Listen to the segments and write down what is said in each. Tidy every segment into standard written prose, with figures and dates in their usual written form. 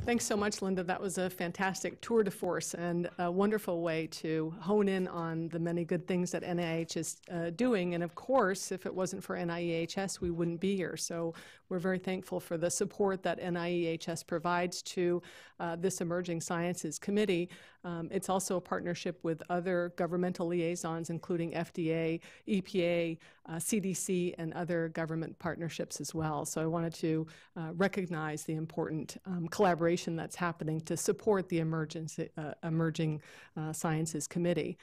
Thanks so much, Linda. That was a fantastic tour de force and a wonderful way to hone in on the many good things that NIH is doing. And of course, if it wasn't for NIEHS, we wouldn't be here. So we're very thankful for the support that NIEHS provides to this Emerging Sciences Committee. It's also a partnership with other governmental liaisons, including FDA, EPA, CDC, and other government partnerships as well. So I wanted to recognize the important collaboration that's happening to support the Emerging Sciences Committee.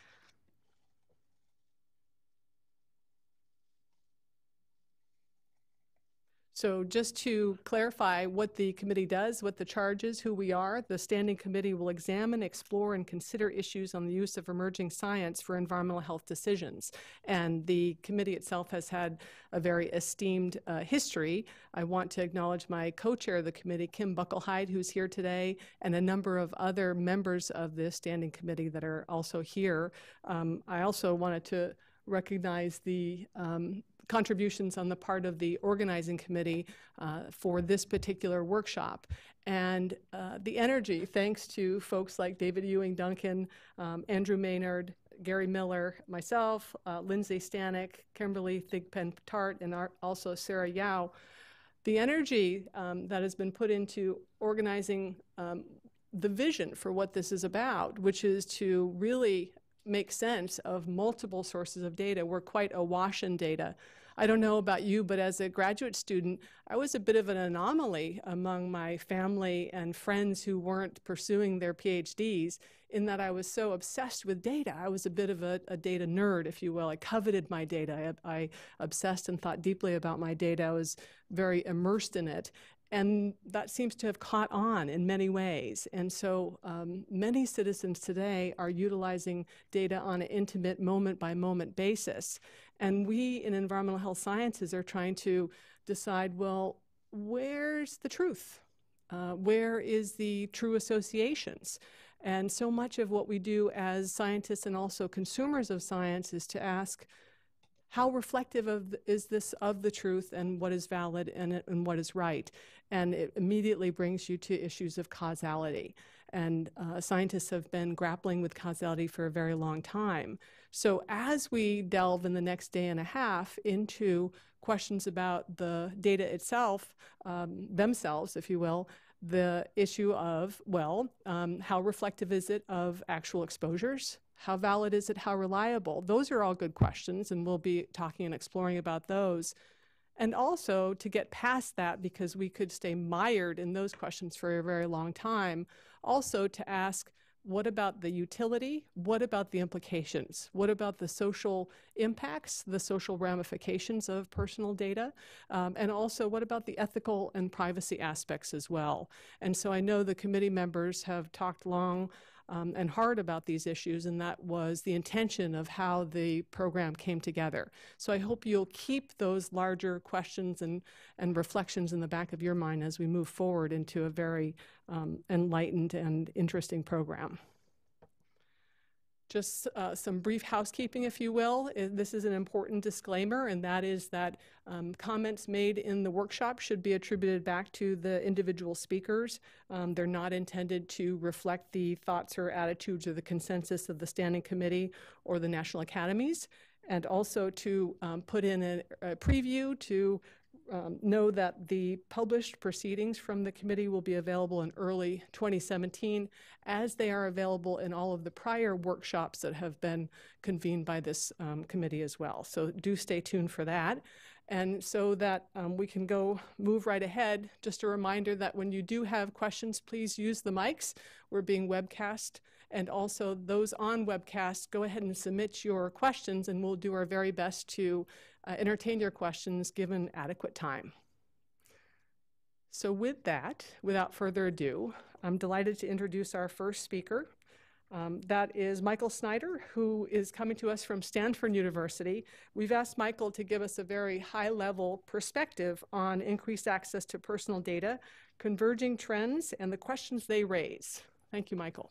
So just to clarify what the committee does, what the charge is, who we are, the Standing Committee will examine, explore, and consider issues on the use of emerging science for environmental health decisions. And the committee itself has had a very esteemed history. I want to acknowledge my co-chair of the committee, Kim Buckelheid, who's here today, and a number of other members of the Standing Committee that are also here. I also wanted to recognize the contributions on the part of the organizing committee for this particular workshop. And the energy, thanks to folks like David Ewing Duncan, Andrew Maynard, Gary Miller, myself, Lindsay Stanek, Kimberly Thigpen-Tart, and also Sarah Yao, the energy that has been put into organizing the vision for what this is about, which is to really make sense of multiple sources of data. We're quite awash in data. I don't know about you, but as a graduate student, I was a bit of an anomaly among my family and friends who weren't pursuing their PhDs, in that I was so obsessed with data. I was a bit of a data nerd, if you will. I coveted my data. I obsessed and thought deeply about my data. I was very immersed in it. And that seems to have caught on in many ways. And so many citizens today are utilizing data on an intimate moment-by-moment basis. And we in environmental health sciences are trying to decide, well, where's the truth? Where is the true associations? And so much of what we do as scientists and also consumers of science is to ask, how reflective is this of the truth and what is valid and what is right? And it immediately brings you to issues of causality. And scientists have been grappling with causality for a very long time. So as we delve in the next day and a half into questions about the data itself, themselves, if you will, the issue of, well, how reflective is it of actual exposures? How valid is it? How reliable? Those are all good questions, and we'll be talking and exploring about those. And also to get past that, because we could stay mired in those questions for a very long time, also to ask, what about the utility? What about the implications? What about the social impacts, the social ramifications of personal data? And also, what about the ethical and privacy aspects as well? And so I know the committee members have talked long and hard about these issues, and that was the intention of how the program came together. So I hope you'll keep those larger questions and reflections in the back of your mind as we move forward into a very enlightened and interesting program. Just some brief housekeeping, if you will. This is an important disclaimer, and that is that comments made in the workshop should be attributed back to the individual speakers. They're not intended to reflect the thoughts or attitudes or the consensus of the Standing Committee or the National Academies, and also to put in a preview to know that the published proceedings from the committee will be available in early 2017, as they are available in all of the prior workshops that have been convened by this committee as well. So do stay tuned for that. And so that we can move right ahead, just a reminder that when you do have questions, please use the mics. We're being webcast. And also those on webcast, go ahead and submit your questions, and we'll do our very best to entertain your questions given adequate time. So with that, without further ado, I'm delighted to introduce our first speaker. That is Michael Snyder, who is coming to us from Stanford University. We've asked Michael to give us a very high-level perspective on increased access to personal data, converging trends, and the questions they raise. Thank you, Michael.